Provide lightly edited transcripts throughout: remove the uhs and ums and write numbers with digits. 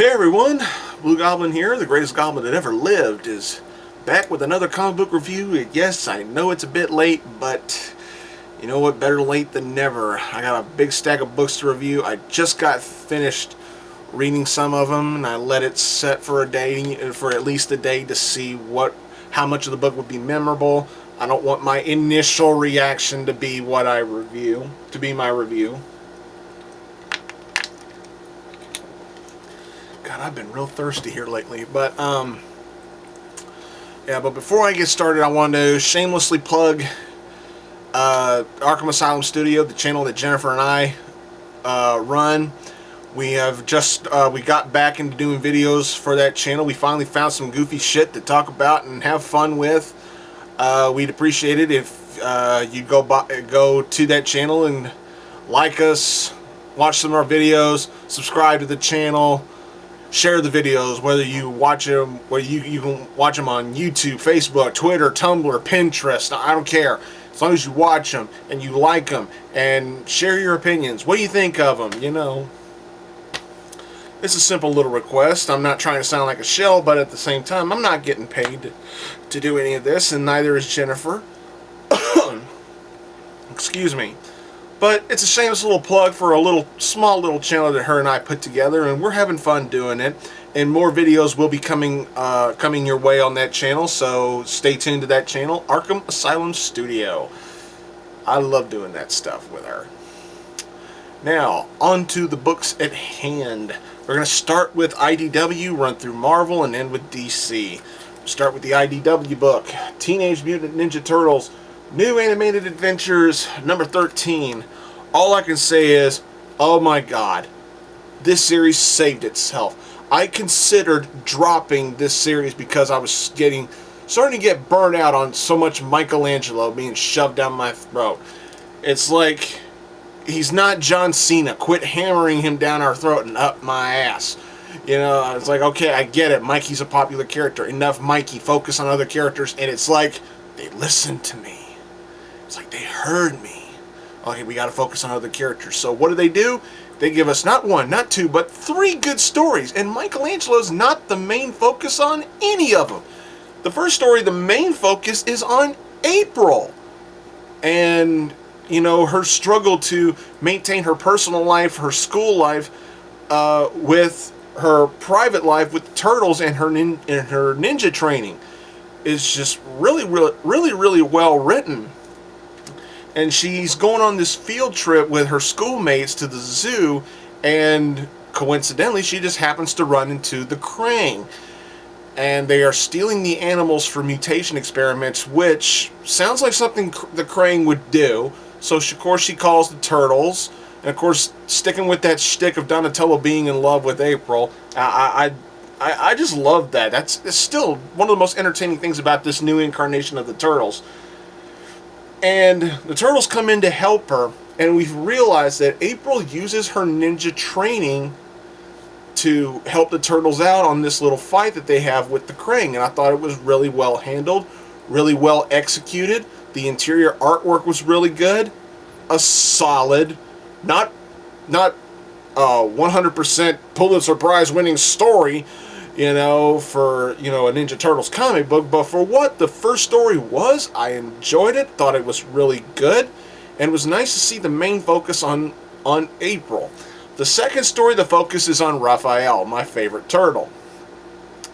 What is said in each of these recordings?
Hey everyone, Blugoblin here, the greatest goblin that ever lived, is back with another comic book review. Yes, I know it's a bit late, but you know what, better late than never. I got a big stack of books to review. I just got finished reading some of them, and I let it set for a day, for at least a day, to see how much of the book would be memorable. I don't want my initial reaction to be what I review, to be my review. God, I've been real thirsty here lately, but yeah. But before I get started, I want to shamelessly plug Arkham Asylum Studio, the channel that Jennifer and I run. We have just we got back into doing videos for that channel. We finally found some goofy shit to talk about and have fun with. We'd appreciate it if you go to that channel and like us, watch some of our videos, subscribe to the channel. Share the videos, whether you watch them, you can watch them on YouTube, Facebook, Twitter, Tumblr, Pinterest. I don't care. As long as you watch them and you like them and share your opinions. What do you think of them? You know, it's a simple little request. I'm not trying to sound like a shell, but at the same time, I'm not getting paid to do any of this, and neither is Jennifer. Excuse me. But it's a shameless little plug for a small little channel that her and I put together, and we're having fun doing it. And more videos will be coming your way on that channel, so stay tuned to that channel, Arkham Asylum Studio. I love doing that stuff with her. Now, on to the books at hand. We're going to start with IDW, run through Marvel, and end with DC. Start with the IDW book, Teenage Mutant Ninja Turtles, New Animated Adventures, number 13. All I can say is, oh my god, this series saved itself. I considered dropping this series because I was starting to get burnt out on so much Michelangelo being shoved down my throat. It's like, he's not John Cena. Quit hammering him down our throat and up my ass. You know, it's like, okay, I get it. Mikey's a popular character. Enough Mikey. Focus on other characters. And it's like, they listened to me. It's like they heard me. Okay, we got to focus on other characters. So what do? They give us not one, not two, but 3 good stories. And Michelangelo's not the main focus on any of them. The first story, the main focus is on April. And, you know, her struggle to maintain her personal life, her school life, with her private life with the turtles and her ninja training is just really well written. And she's going on this field trip with her schoolmates to the zoo, and coincidentally she just happens to run into the Krang. And they are stealing the animals for mutation experiments, which sounds like something the Krang would do. So of course she calls the turtles, and of course sticking with that shtick of Donatello being in love with April. I just love that. That's still one of the most entertaining things about this new incarnation of the Turtles. And the Turtles come in to help her, and we've realized that April uses her ninja training to help the Turtles out on this little fight that they have with the Krang. And I thought it was really well handled, really well executed. The interior artwork was really good. A solid, not 100% Pulitzer Prize winning story, you know, for, you know, a Ninja Turtles comic book, but for what the first story was, I enjoyed it, thought it was really good, and it was nice to see the main focus on April. The second story, the focus is on Raphael, my favorite turtle.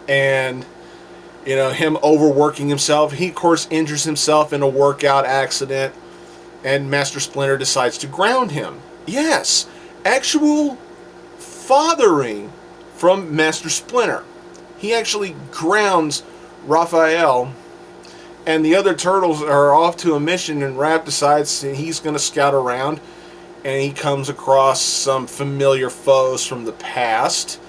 And, you know, him overworking himself. He, of course, injures himself in a workout accident, and Master Splinter decides to ground him. Yes, actual fathering from Master Splinter. He actually grounds Raphael, and the other turtles are off to a mission, and Raph decides he's going to scout around, and he comes across some familiar foes from the past,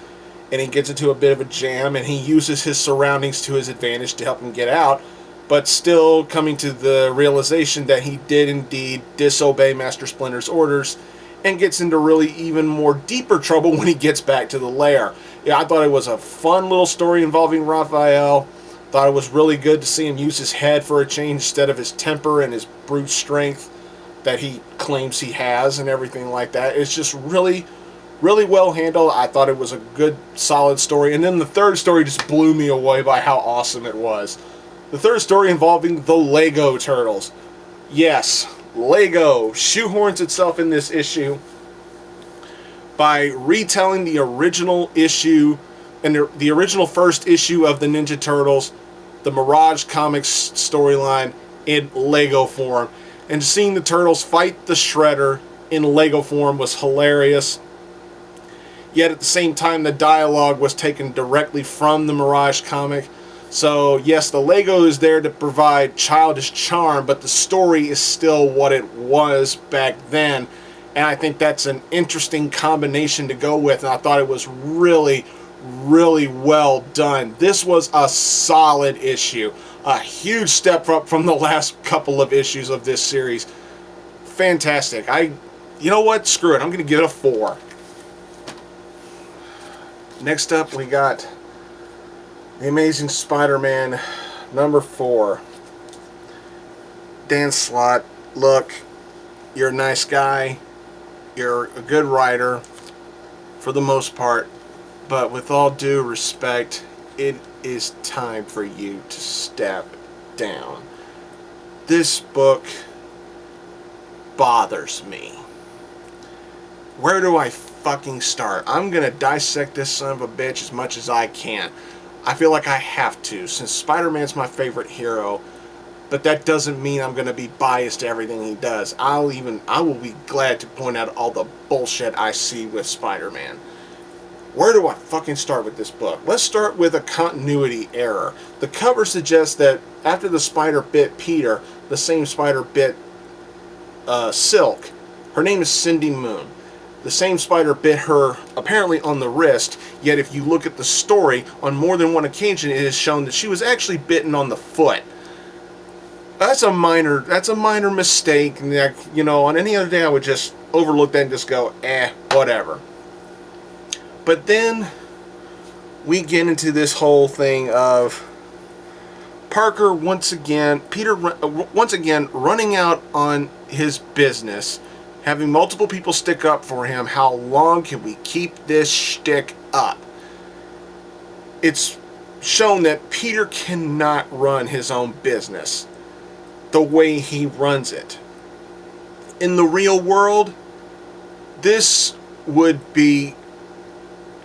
and he gets into a bit of a jam, and he uses his surroundings to his advantage to help him get out, but still coming to the realization that he did indeed disobey Master Splinter's orders, and gets into really even more deeper trouble when he gets back to the lair. Yeah, I thought it was a fun little story involving Raphael. Thought it was really good to see him use his head for a change instead of his temper and his brute strength that he claims he has and everything like that. It's just really, Really well handled. I thought it was a good, solid story. And then the third story just blew me away by how awesome it was. The third story involving the Lego Turtles. Yes, Lego shoehorns itself in this issue by retelling the original issue and the original first issue of the Ninja Turtles, the Mirage Comics storyline, in Lego form. And seeing the Turtles fight the Shredder in Lego form was hilarious. Yet at the same time, the dialogue was taken directly from the Mirage comic. So yes, the Lego is there to provide childish charm, but the story is still what it was back then. And I think that's an interesting combination to go with, and I thought it was really, really well done. This was a solid issue. A huge step up from the last couple of issues of this series. Fantastic. You know what? Screw it. I'm going to give it a 4. Next up, we got The Amazing Spider-Man number 4. Dan Slott, look, you're a nice guy. You're a good writer for the most part. But with all due respect, it is time for you to step down. This book bothers me. Where do I fucking start? I'm gonna dissect this son of a bitch as much as I can. I feel like I have to, since Spider-Man's my favorite hero, but that doesn't mean I'm gonna be biased to everything he does. I will be glad to point out all the bullshit I see with Spider-Man. Where do I fucking start with this book? Let's start with a continuity error. The cover suggests that after the spider bit Peter, the same spider bit Silk. Her name is Cindy Moon. The same spider bit her apparently on the wrist, yet if you look at the story, on more than one occasion it is shown that she was actually bitten on the foot. That's a minor mistake, and you know, on any other day I would just overlook that and just go, whatever. But then we get into this whole thing of Peter once again running out on his business, having multiple people stick up for him. How long can we keep this shtick up? It's shown that Peter cannot run his own business the way he runs it. In the real world, this would be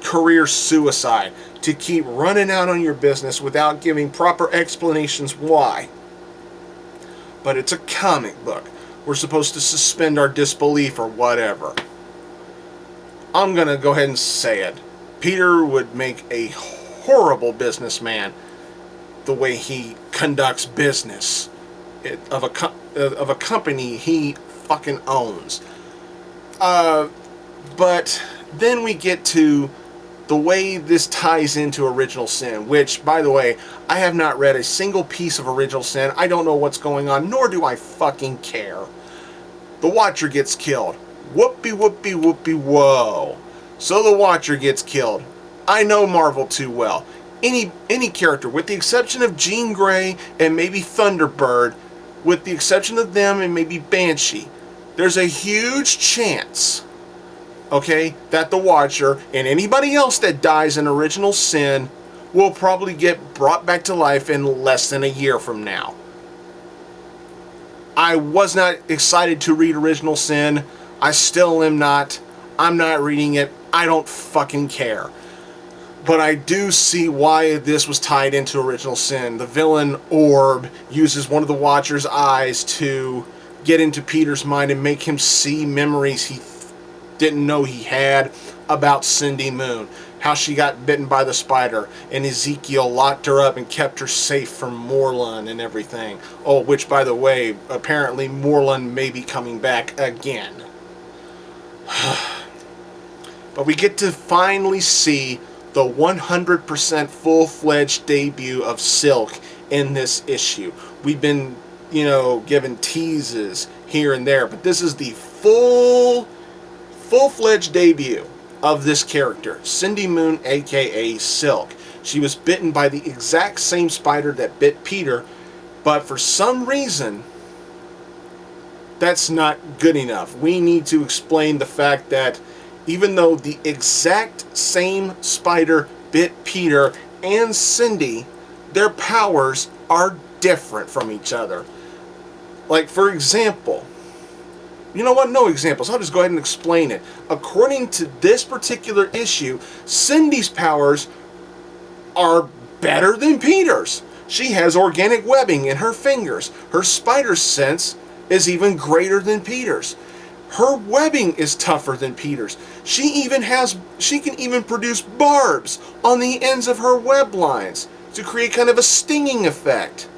career suicide, to keep running out on your business without giving proper explanations why. But it's a comic book. We're supposed to suspend our disbelief or whatever. I'm gonna go ahead and say it. Peter would make a horrible businessman the way he conducts business of a company he fucking owns. But then we get to the way this ties into Original Sin, which, by the way, I have not read a single piece of Original Sin. I don't know what's going on, nor do I fucking care. The Watcher gets killed. Whoopee, whoopee, whoopee, whoa. So the Watcher gets killed. I know Marvel too well. Any character, with the exception of Jean Grey and maybe Thunderbird, with the exception of them and maybe Banshee, there's a huge chance, okay, that the Watcher and anybody else that dies in Original Sin will probably get brought back to life in less than a year from now. I was not excited to read Original Sin. I still am not. I'm not reading it. I don't fucking care. But I do see why this was tied into Original Sin. The villain Orb uses one of the Watcher's eyes to get into Peter's mind and make him see memories he didn't know he had about Cindy Moon. How she got bitten by the spider, and Ezekiel locked her up and kept her safe from Morlun and everything. Oh, which, by the way, apparently Morlun may be coming back again. But we get to finally see the 100% full-fledged debut of Silk in this issue. We've been, given teases here and there, but this is the full-fledged debut of this character, Cindy Moon, aka Silk. She was bitten by the exact same spider that bit Peter, but for some reason, that's not good enough. We need to explain the fact that even though the exact same spider bit Peter and Cindy, their powers are different from each other. Like, for example, you know what? No examples. I'll just go ahead and explain it. According to this particular issue, Cindy's powers are better than Peter's. She has organic webbing in her fingers. Her spider sense is even greater than Peter's. Her webbing is tougher than Peter's. She can even produce barbs on the ends of her web lines to create kind of a stinging effect.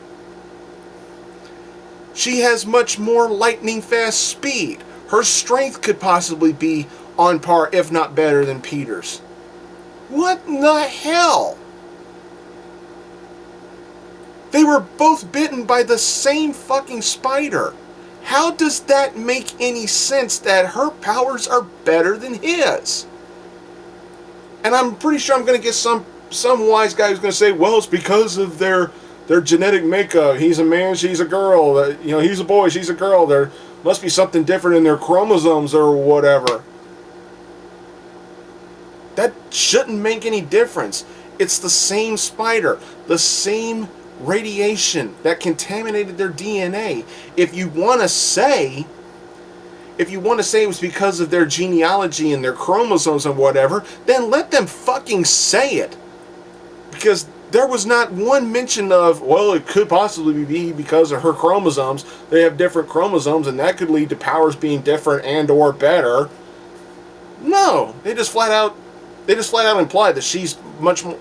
She has much more lightning fast speed. Her strength could possibly be on par, if not better, than Peter's. What in the hell? They were both bitten by the same fucking spider. How does that make any sense that her powers are better than his? And I'm pretty sure I'm going to get some wise guy who's going to say, well, it's because of their genetic makeup. He's a man, she's a girl. You know, he's a boy, she's a girl. There must be something different in their chromosomes or whatever. That shouldn't make any difference. It's the same spider, the same radiation that contaminated their DNA. If you want to say it was because of their genealogy and their chromosomes and whatever, then let them fucking say it. Because there was not one mention of, well, it could possibly be because of her chromosomes. They have different chromosomes and that could lead to powers being different and or better. No, they just flat out imply that she's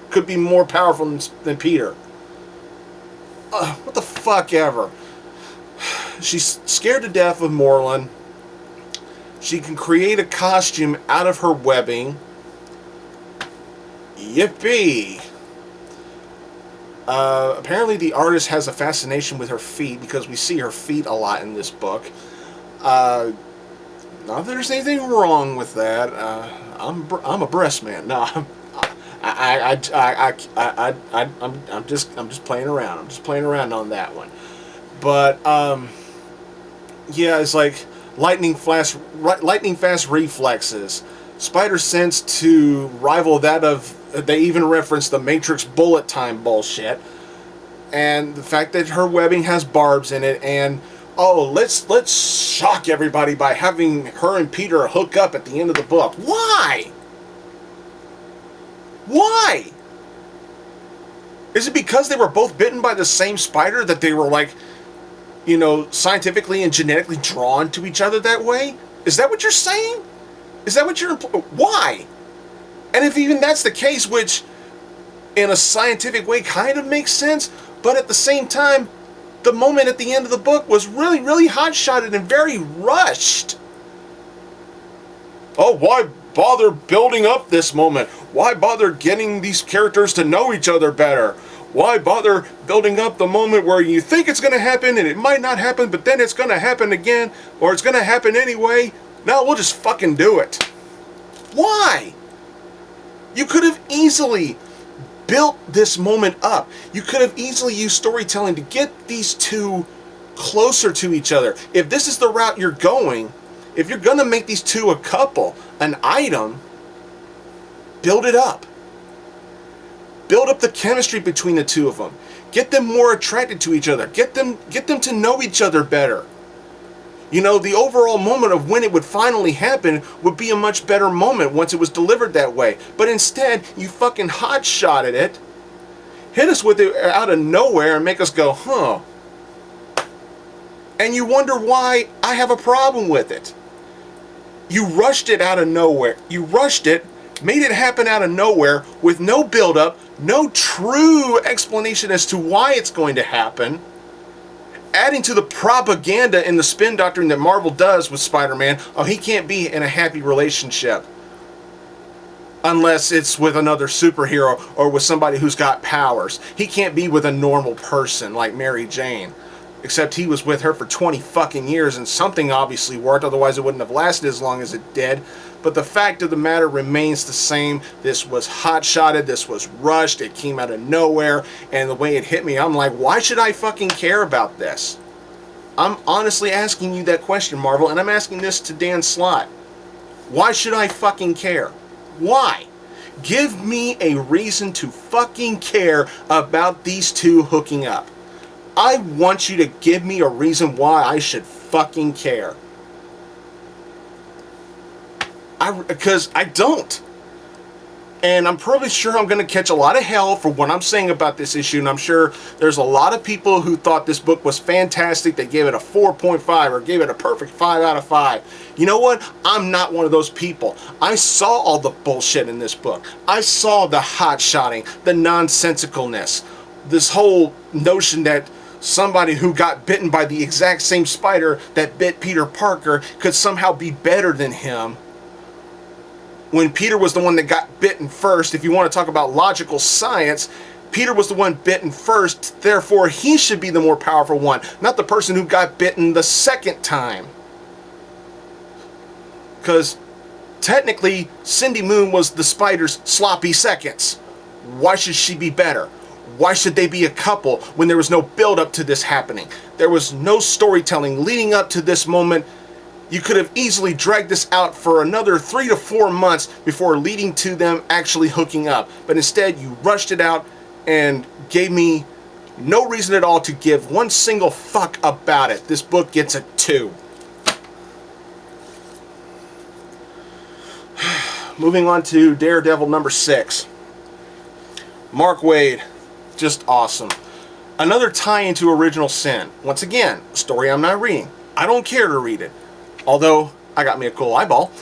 could be more powerful than Peter. What the fuck ever. She's scared to death of Moreland. She can create a costume out of her webbing. Yippee! Apparently the artist has a fascination with her feet because we see her feet a lot in this book. Not that there's anything wrong with that. I'm a breast man. No, I'm just playing around. I'm just playing around on that one. But yeah, it's like lightning fast reflexes, spider sense to rival that of. They even reference the Matrix bullet time bullshit, and the fact that her webbing has barbs in it, and oh, let's shock everybody by having her and Peter hook up at the end of the book. Why? Why? Is it because they were both bitten by the same spider that they were, like, you know, scientifically and genetically drawn to each other that way? Is that what you're saying? Is that what you're why? And if even that's the case, which in a scientific way kind of makes sense, but at the same time, the moment at the end of the book was really, really hot-shotted and very rushed. Oh, why bother building up this moment? Why bother getting these characters to know each other better? Why bother building up the moment where you think it's going to happen and it might not happen, but then it's going to happen again, or it's going to happen anyway? Now we'll just fucking do it. Why? You could have easily built this moment up. You could have easily used storytelling to get these two closer to each other. If this is the route you're going, if you're going to make these two a couple, an item, build it up. Build up the chemistry between the two of them. Get them more attracted to each other. Get them to know each other better. You know, the overall moment of when it would finally happen would be a much better moment once it was delivered that way. But instead, you fucking hot-shotted it, hit us with it out of nowhere and make us go, huh. And you wonder why I have a problem with it. You rushed it out of nowhere. You rushed it, made it happen out of nowhere with no build-up, no true explanation as to why it's going to happen. Adding to the propaganda and the spin doctrine that Marvel does with Spider-Man, oh, he can't be in a happy relationship unless it's with another superhero or with somebody who's got powers. He can't be with a normal person like Mary Jane. Except he was with her for 20 fucking years and something obviously worked, otherwise it wouldn't have lasted as long as it did. But the fact of the matter remains the same. This was hot-shotted, this was rushed, it came out of nowhere, and the way it hit me, I'm like, why should I fucking care about this? I'm honestly asking you that question, Marvel, and I'm asking this to Dan Slott. Why should I fucking care? Why? Give me a reason to fucking care about these two hooking up. I want you to give me a reason why I should fucking care. Because I don't. And I'm probably sure I'm going to catch a lot of hell for what I'm saying about this issue. And I'm sure there's a lot of people who thought this book was fantastic. They gave it a 4.5 or gave it a perfect 5 out of 5. You know what? I'm not one of those people. I saw all the bullshit in this book. I saw the hot-shotting, the nonsensicalness. This whole notion that somebody who got bitten by the exact same spider that bit Peter Parker could somehow be better than him. When Peter was the one that got bitten first, if you want to talk about logical science, Peter was the one bitten first, therefore he should be the more powerful one, not the person who got bitten the second time. Because technically, Cindy Moon was the spider's sloppy seconds. Why should she be better? Why should they be a couple when there was no build-up to this happening? There was no storytelling leading up to this moment. You could have easily dragged this out for another 3 to 4 months before leading to them actually hooking up. But instead, you rushed it out and gave me no reason at all to give one single fuck about it. This book gets a 2. Moving on to Daredevil number 6. Mark Waid, just awesome. Another tie into Original Sin. Once again, a story I'm not reading. I don't care to read it. Although, I got me a cool eyeball.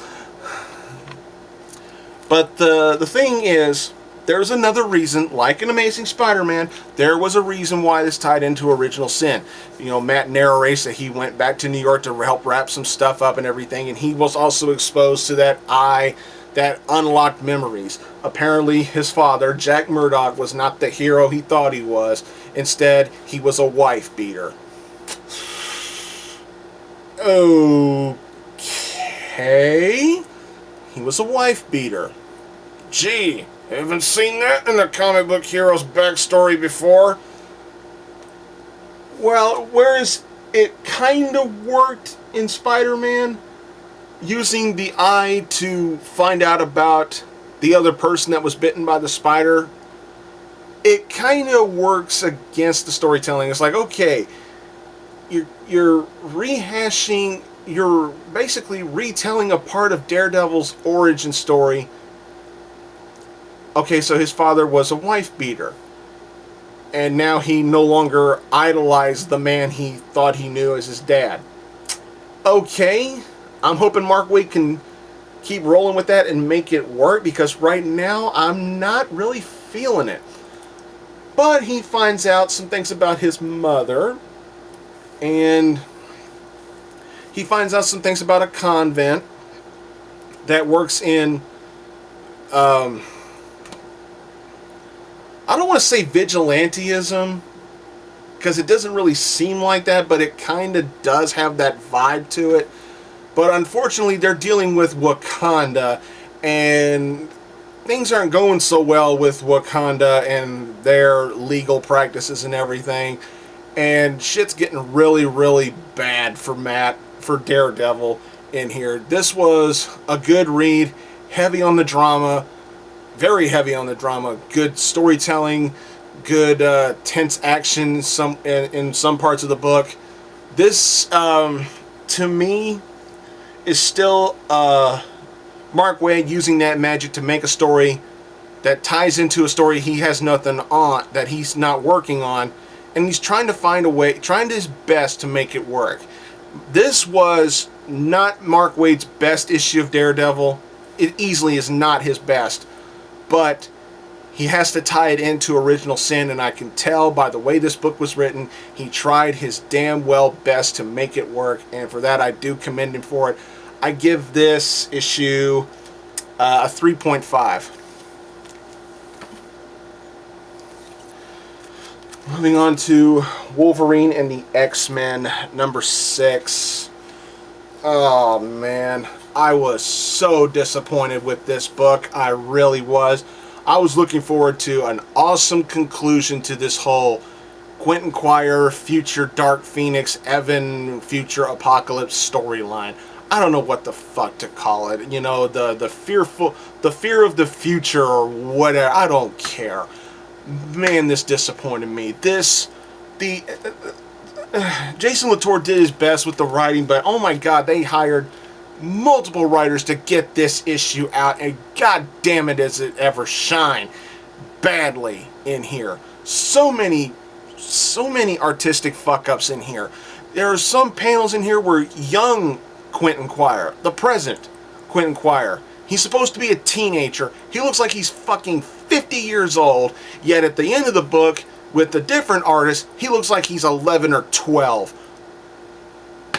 But the thing is, there's another reason, like in Amazing Spider-Man, there was a reason why this tied into Original Sin. You know, Matt narrates that he went back to New York to help wrap some stuff up and everything, and he was also exposed to that eye that unlocked memories. Apparently, his father, Jack Murdock, was not the hero he thought he was. Instead, he was a wife beater. Okay. He was a wife beater. Gee, haven't seen that in the comic book hero's backstory before. Well, whereas it kind of worked in Spider-Man, using the eye to find out about the other person that was bitten by the spider, it kind of works against the storytelling. It's like, okay, you're rehashing, you're basically retelling a part of Daredevil's origin story. Okay, so his father was a wife beater, and now he no longer idolized the man he thought he knew as his dad. Okay, I'm hoping Mark Waid can keep rolling with that and make it work, because right now I'm not really feeling it. But he finds out some things about his mother, and he finds out some things about a convent that works in, I don't want to say vigilantism, because it doesn't really seem like that, but it kind of does have that vibe to it. But unfortunately, they're dealing with Wakanda, and things aren't going so well with Wakanda and their legal practices and everything. And shit's getting really, really bad for Daredevil in here. This was a good read, heavy on the drama, very heavy on the drama, good storytelling, good tense action in some parts of the book. This, to me, is still Mark Waid using that magic to make a story that ties into a story he has nothing on, that he's not working on, and he's trying to find a way, trying his best to make it work. This was not Mark Waid's best issue of Daredevil. It easily is not his best, but he has to tie it into Original Sin, and I can tell by the way this book was written, he tried his damn well best to make it work, and for that I do commend him for it. I give this issue a 3.5. Moving on to Wolverine and the X-Men, number 6. Oh man, I was so disappointed with this book. I really was. I was looking forward to an awesome conclusion to this whole Quentin Quire, future Dark Phoenix, Evan, future Apocalypse storyline. I don't know what the fuck to call it. You know, the fear of the future or whatever. I don't care. Man, this disappointed me. Jason Latour did his best with the writing, but oh my god, they hired multiple writers to get this issue out, and god damn it, does it ever shine badly in here. So many artistic fuck-ups in here. There are some panels in here where young Quentin Quire, the present Quentin Quire, he's supposed to be a teenager. He looks like he's fucking 50 years old, yet at the end of the book, with the different artist, he looks like he's 11 or 12.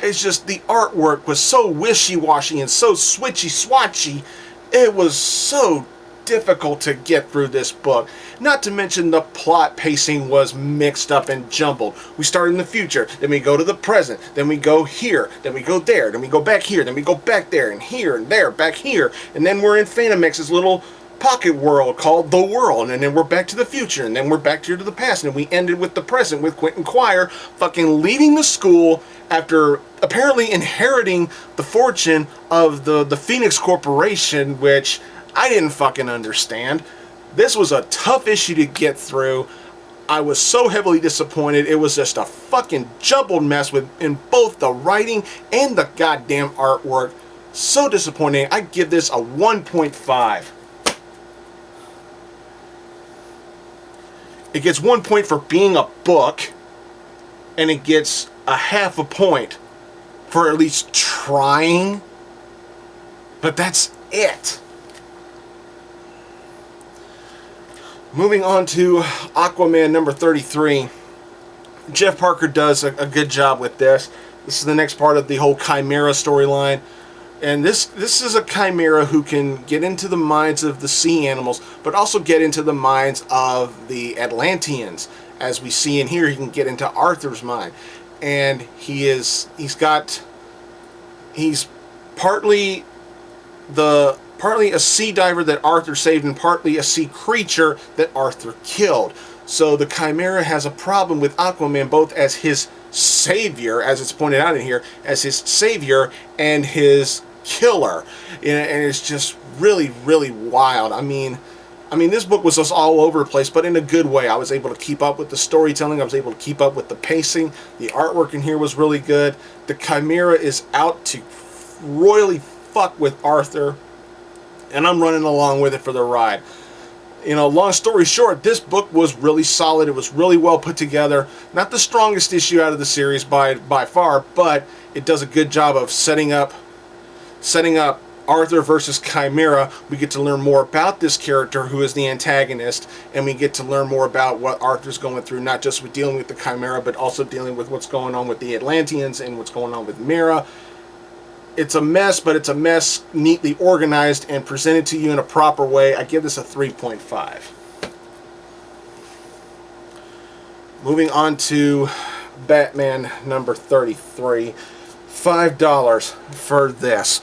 It's just the artwork was so wishy-washy and so switchy-swatchy. It was so difficult to get through this book. Not to mention the plot pacing was mixed up and jumbled. We start in the future, then we go to the present, then we go here, then we go there, then we go back here, then we go back there, and here, and there, back here, and then we're in Phantom X's little pocket world called The World, and then we're back to the future, and then we're back here to the past, and we ended with the present with Quentin Quire fucking leaving the school after apparently inheriting the fortune of the Phoenix Corporation, which I didn't fucking understand. This was a tough issue to get through. I was so heavily disappointed. It was just a fucking jumbled mess in both the writing and the goddamn artwork. So disappointing. I give this a 1.5. It gets 1 point for being a book, and it gets a half a point for at least trying. But that's it. Moving on to Aquaman number 33. Jeff Parker does a good job with this. This is the next part of the whole Chimera storyline. And this is a Chimera who can get into the minds of the sea animals, but also get into the minds of the Atlanteans. As we see in here, he can get into Arthur's mind. And he's partly a sea diver that Arthur saved, and partly a sea creature that Arthur killed. So the Chimera has a problem with Aquaman, both as his savior, as it's pointed out in here, as his savior and his killer. And it's just really, really wild. I mean, this book was just all over the place, but in a good way. I was able to keep up with the storytelling. I was able to keep up with the pacing. The artwork in here was really good. The Chimera is out to royally fuck with Arthur, and I'm running along with it for the ride. You know, long story short, this book was really solid. It was really well put together. Not the strongest issue out of the series by far, but it does a good job of setting up Arthur versus Chimera. We get to learn more about this character who is the antagonist, and we get to learn more about what Arthur's going through, not just with dealing with the Chimera, but also dealing with what's going on with the Atlanteans and what's going on with Mera. It's a mess, but it's a mess neatly organized and presented to you in a proper way. I give this a 3.5. Moving on to Batman number 33. $5 for this.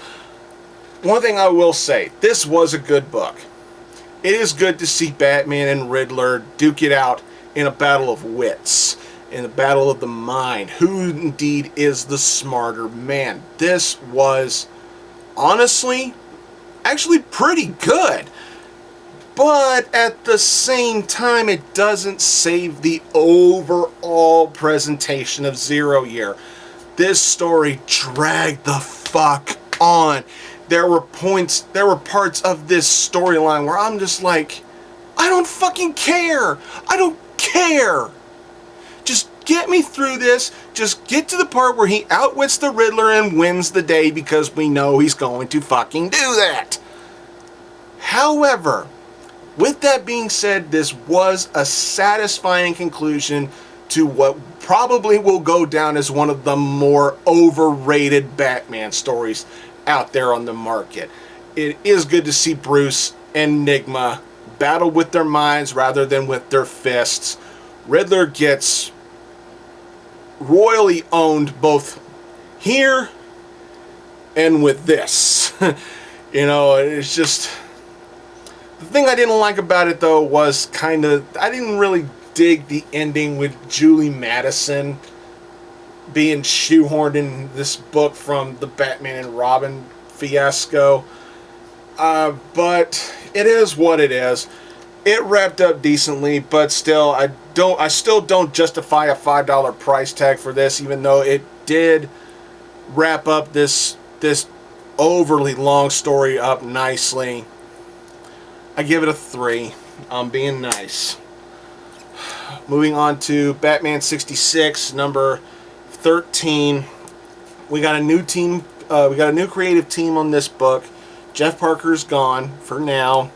One thing I will say, this was a good book. It is good to see Batman and Riddler duke it out in a battle of wits, in a battle of the mind. Who indeed is the smarter man? This was, honestly, actually pretty good. But at the same time, it doesn't save the overall presentation of Zero Year. This story dragged the fuck on. There were parts of this storyline where I'm just like, I don't fucking care. I don't care. Just get me through this. Just get to the part where he outwits the Riddler and wins the day, because we know he's going to fucking do that. However, with that being said, this was a satisfying conclusion to what probably will go down as one of the more overrated Batman stories out there on the market. It is good to see Bruce and Enigma battle with their minds rather than with their fists. Riddler gets royally owned both here and with this. You know, it's just... The thing I didn't like about it, though, was I didn't really dig the ending with Julie Madison being shoehorned in this book from the Batman and Robin fiasco. But it is what it is. It wrapped up decently, but still, I still don't justify a $5 price tag for this, even though it did wrap up this overly long story up nicely. I give it a 3. I'm being nice. Moving on to Batman 66, number 13. We got a new team. We got a new creative team on this book. Jeff Parker's gone for now,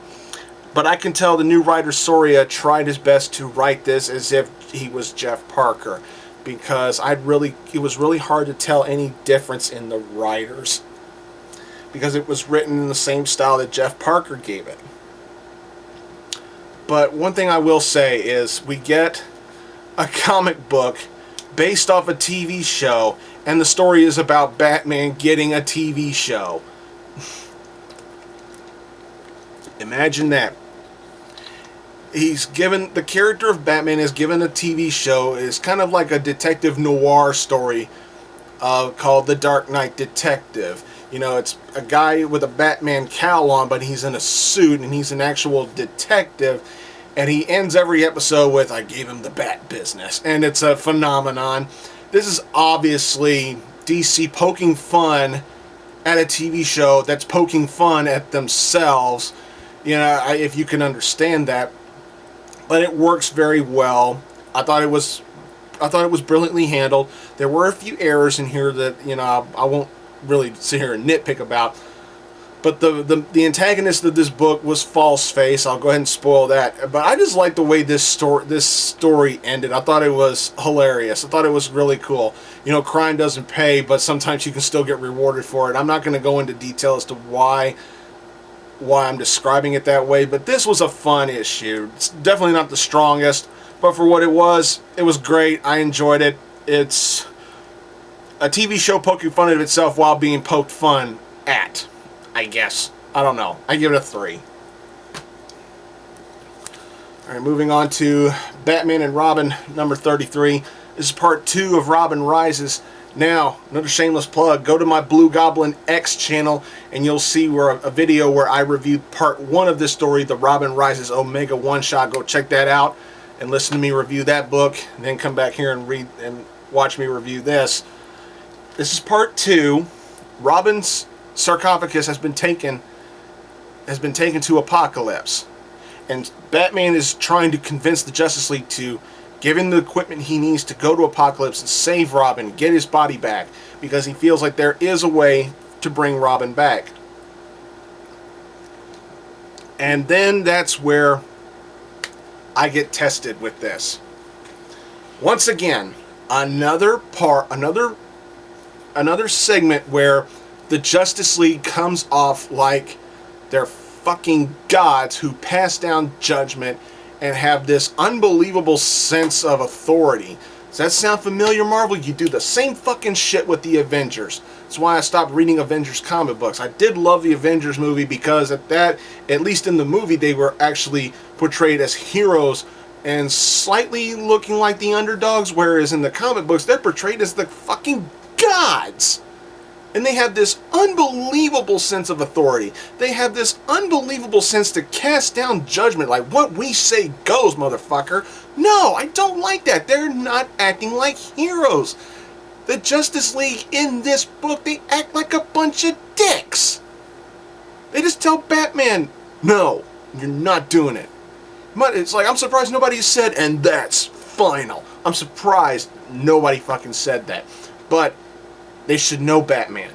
but I can tell the new writer Soria tried his best to write this as if he was Jeff Parker, because it was really hard to tell any difference in the writers, because it was written in the same style that Jeff Parker gave it. But one thing I will say is we get a comic book based off a TV show, and the story is about Batman getting a TV show. Imagine that. The character of Batman is given a TV show. It's kind of like a detective noir story called The Dark Knight Detective. You know, it's a guy with a Batman cowl on, but he's in a suit, and he's an actual detective. And he ends every episode with, "I gave him the bat business." And it's a phenomenon. This is obviously DC poking fun at a TV show that's poking fun at themselves. You know, if you can understand that. But it works very well. I thought it was brilliantly handled. There were a few errors in here that, you know, I won't really sit here and nitpick about. But the antagonist of this book was Falseface. I'll go ahead and spoil that. But I just like the way this story ended. I thought it was hilarious. I thought it was really cool. You know, crime doesn't pay, but sometimes you can still get rewarded for it. I'm not going to go into detail as to why I'm describing it that way, but this was a fun issue. It's definitely not the strongest, but for what it was great. I enjoyed it. It's a TV show poking fun at itself while being poked fun at, I guess. I don't know. I give it a 3. Alright, moving on to Batman and Robin, number 33. This is part 2 of Robin Rises. Now, another shameless plug, go to my Blugoblin X channel and you'll see a video where I reviewed part 1 of this story, the Robin Rises Omega one-shot. Go check that out and listen to me review that book, and then come back here and read and watch me review this. This is part 2. Robin's sarcophagus has been taken to Apocalypse, and Batman is trying to convince the Justice League to give him the equipment he needs to go to Apocalypse and save Robin, get his body back, because he feels like there is a way to bring Robin back. And then that's where I get tested with this. Once again, another segment where the Justice League comes off like they're fucking gods who pass down judgment and have this unbelievable sense of authority. Does that sound familiar, Marvel? You do the same fucking shit with the Avengers. That's why I stopped reading Avengers comic books. I did love the Avengers movie because at least in the movie, they were actually portrayed as heroes and slightly looking like the underdogs, whereas in the comic books, they're portrayed as the fucking gods. And they have this unbelievable sense of authority. They have this unbelievable sense to cast down judgment, like what we say goes, motherfucker. No, I don't like that. They're not acting like heroes. The Justice League in this book, they act like a bunch of dicks. They just tell Batman, no, you're not doing it. But it's like, I'm surprised nobody said, and that's final. I'm surprised nobody fucking said that. But they should know Batman.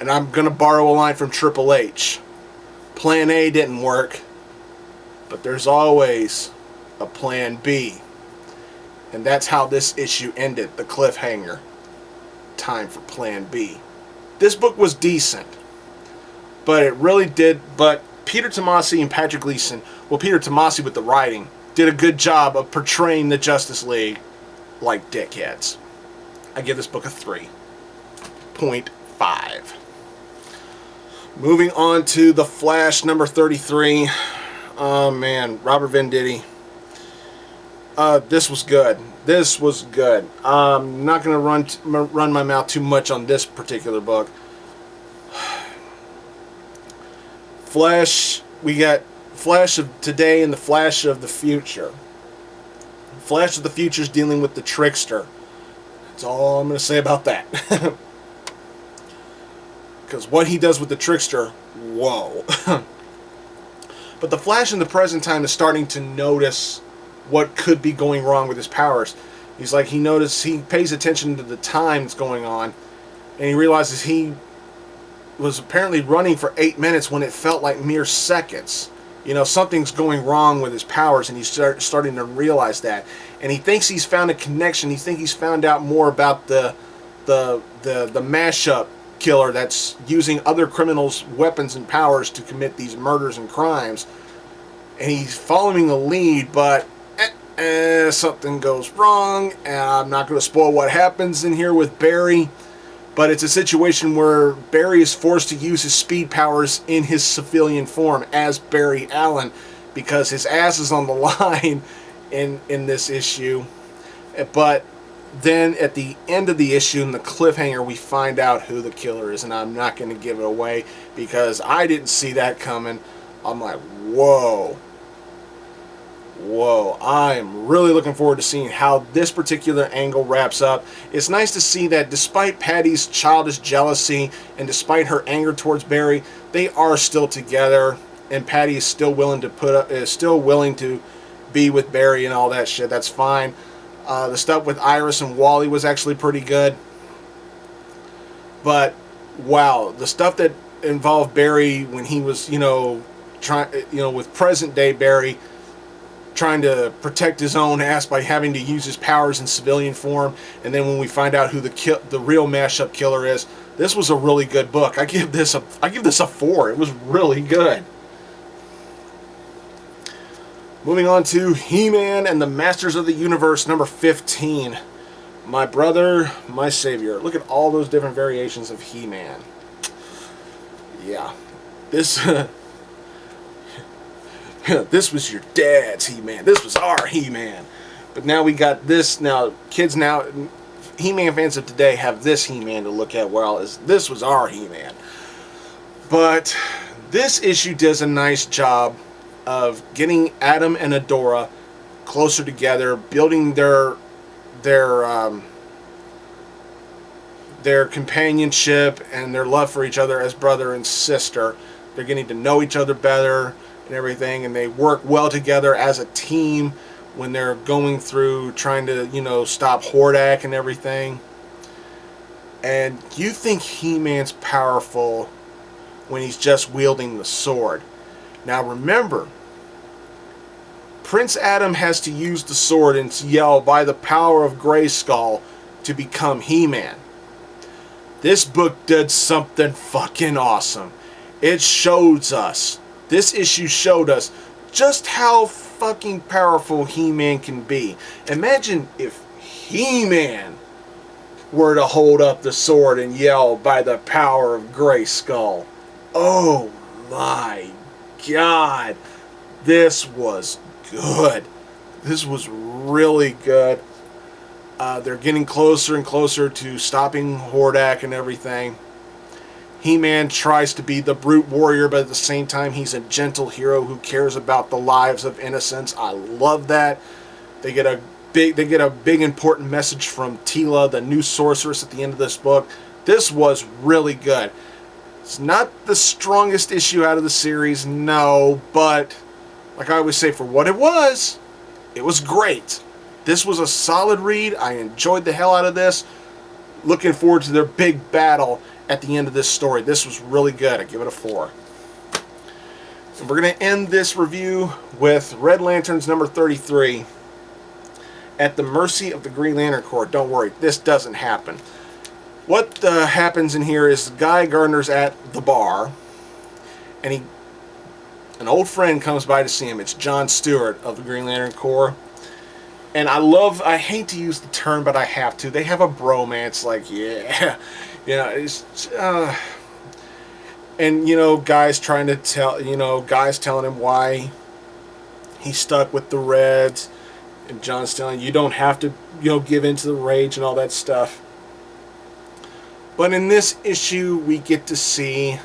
And I'm going to borrow a line from Triple H. Plan A didn't work, but there's always a Plan B. And that's how this issue ended, the cliffhanger. Time for Plan B. This book was decent, but it really did, but Peter Tomasi and Patrick Gleason, well, Peter Tomasi with the writing, did a good job of portraying the Justice League like dickheads. I give this book a 3.5. Moving on to The Flash, number 33. Oh man, Robert Venditti. This was good. This was good. I'm not going to run my mouth too much on this particular book. Flash, we got Flash of today and the Flash of the future. Flash of the future is dealing with the Trickster. That's all I'm going to say about that. Because what he does with the Trickster, whoa. But the Flash in the present time is starting to notice what could be going wrong with his powers. He's like, he pays attention to the time that's going on, and he realizes he was apparently running for 8 minutes when it felt like mere seconds. You know, something's going wrong with his powers, and he's starting to realize that. And he thinks he's found a connection. He thinks he's found out more about the mashup killer that's using other criminals' weapons and powers to commit these murders and crimes. And he's following the lead, but something goes wrong. And I'm not going to spoil what happens in here with Barry. But it's a situation where Barry is forced to use his speed powers in his civilian form as Barry Allen, because his ass is on the line in this issue. But then at the end of the issue, in the cliffhanger, we find out who the killer is, and I'm not going to give it away because I didn't see that coming. I'm like, whoa. Whoa, I'm really looking forward to seeing how this particular angle wraps up. It's nice to see that despite Patty's childish jealousy and despite her anger towards Barry, they are still together, and Patty is still willing to be with Barry and all that shit. That's fine. The stuff with Iris and Wally was actually pretty good. But wow, the stuff that involved Barry when he was, with present day Barry, trying to protect his own ass by having to use his powers in civilian form, and then when we find out who the real mashup killer is, this was a really good book. I give this a 4. It was really good. Moving on to He-Man and the Masters of the Universe, number 15. My brother, my savior. Look at all those different variations of He-Man. Yeah, this. This was your dad's He-Man. This was our He-Man. But now we got this. Now, kids now, He-Man fans of today have this He-Man to look at, well, as this was our He-Man. But this issue does a nice job of getting Adam and Adora closer together, building their companionship and their love for each other as brother and sister. They're getting to know each other better and everything, and they work well together as a team when they're going through trying to, stop Hordak and everything. And you think He-Man's powerful when he's just wielding the sword. Now remember, Prince Adam has to use the sword and yell, "By the power of Grayskull," to become He-Man. This book did something fucking awesome. It shows us, this issue showed us just how fucking powerful He-Man can be. Imagine if He-Man were to hold up the sword and yell, "By the power of Grayskull." Oh my God. This was good. This was really good. They're getting closer and closer to stopping Hordak and everything. He-Man tries to be the brute warrior, but at the same time he's a gentle hero who cares about the lives of innocents. I love that. They get a big important message from Teela, the new sorceress, at the end of this book. This was really good. It's not the strongest issue out of the series, no, but like I always say, for what it was great. This was a solid read. I enjoyed the hell out of this. Looking forward to their big battle at the end of this story. This was really good. I give it a 4. And we're going to end this review with Red Lanterns number 33. At the mercy of the Green Lantern Corps. Don't worry, this doesn't happen. What happens in here is Guy Gardner's at the bar, and an old friend comes by to see him. It's John Stewart of the Green Lantern Corps. And I hate to use the term, but I have to. They have a bromance, like, yeah. It's, and, guys trying to guys telling him why he's stuck with the Reds. And John's telling you don't have to, give in to the rage and all that stuff. But in this issue, we get to see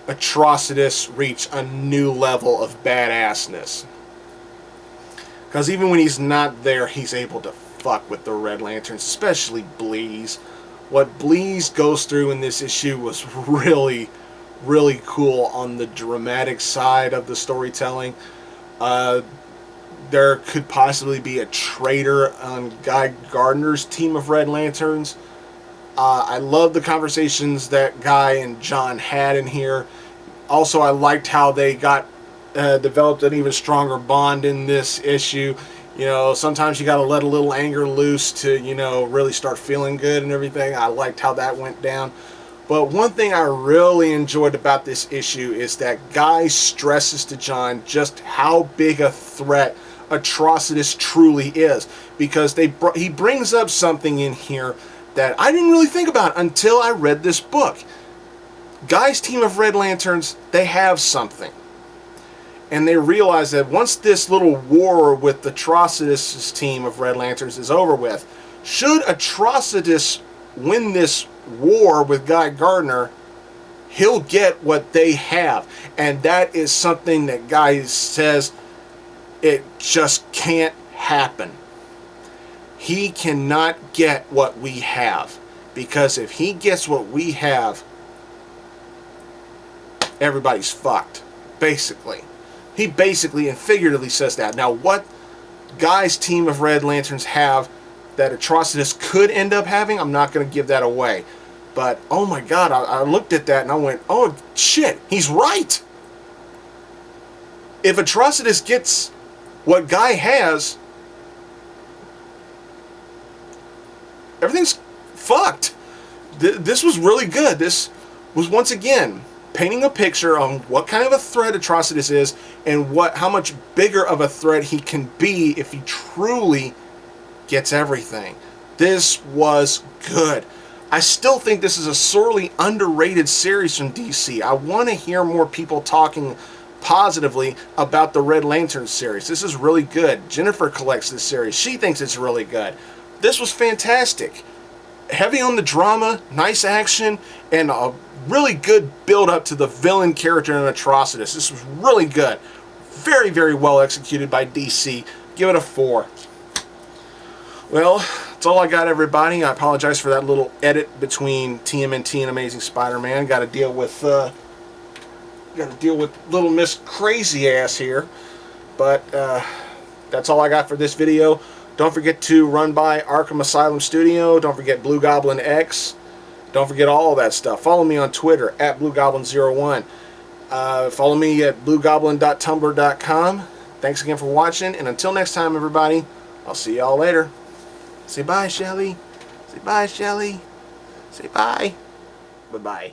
Atrocitus reach a new level of badassness. Because even when he's not there, he's able to fuck with the Red Lanterns, especially Bleez. What Bleez goes through in this issue was really, really cool on the dramatic side of the storytelling. There could possibly be a traitor on Guy Gardner's team of Red Lanterns. I love the conversations that Guy and John had in here. Also, I liked how they got developed an even stronger bond in this issue. Sometimes you got to let a little anger loose to, really start feeling good and everything. I liked how that went down. But one thing I really enjoyed about this issue is that Guy stresses to John just how big a threat Atrocitus truly is. Because he brings up something in here that I didn't really think about until I read this book. Guy's team of Red Lanterns, they have something. And they realize that once this little war with Atrocitus' team of Red Lanterns is over with, should Atrocitus win this war with Guy Gardner, he'll get what they have. And that is something that Guy says it just can't happen. He cannot get what we have. Because if he gets what we have, everybody's fucked. Basically. He basically and figuratively says that. Now, what Guy's team of Red Lanterns have that Atrocitus could end up having, I'm not going to give that away. But, oh my god, I looked at that and I went, oh shit, he's right! If Atrocitus gets what Guy has, everything's fucked. This was really good. This was, once again, painting a picture on what kind of a threat Atrocitus is and how much bigger of a threat he can be if he truly gets everything. This was good. I still think this is a sorely underrated series from DC. I want to hear more people talking positively about the Red Lantern series. This is really good. Jennifer collects this series. She thinks it's really good. This was fantastic. Heavy on the drama, nice action, and a really good build-up to the villain character in Atrocitus. This was really good. Very, very well executed by DC. Give it a 4. Well, that's all I got, everybody. I apologize for that little edit between TMNT and Amazing Spider-Man. Got to deal with little Miss Crazy Ass here. But that's all I got for this video. Don't forget to run by Arkham Asylum Studio. Don't forget Blugoblin X. Don't forget all that stuff. Follow me on Twitter at Blugoblin01. Follow me at blugoblin.tumblr.com. Thanks again for watching. And until next time, everybody, I'll see y'all later. Say bye, Shelly. Say bye, Shelly. Say bye. Bye-bye.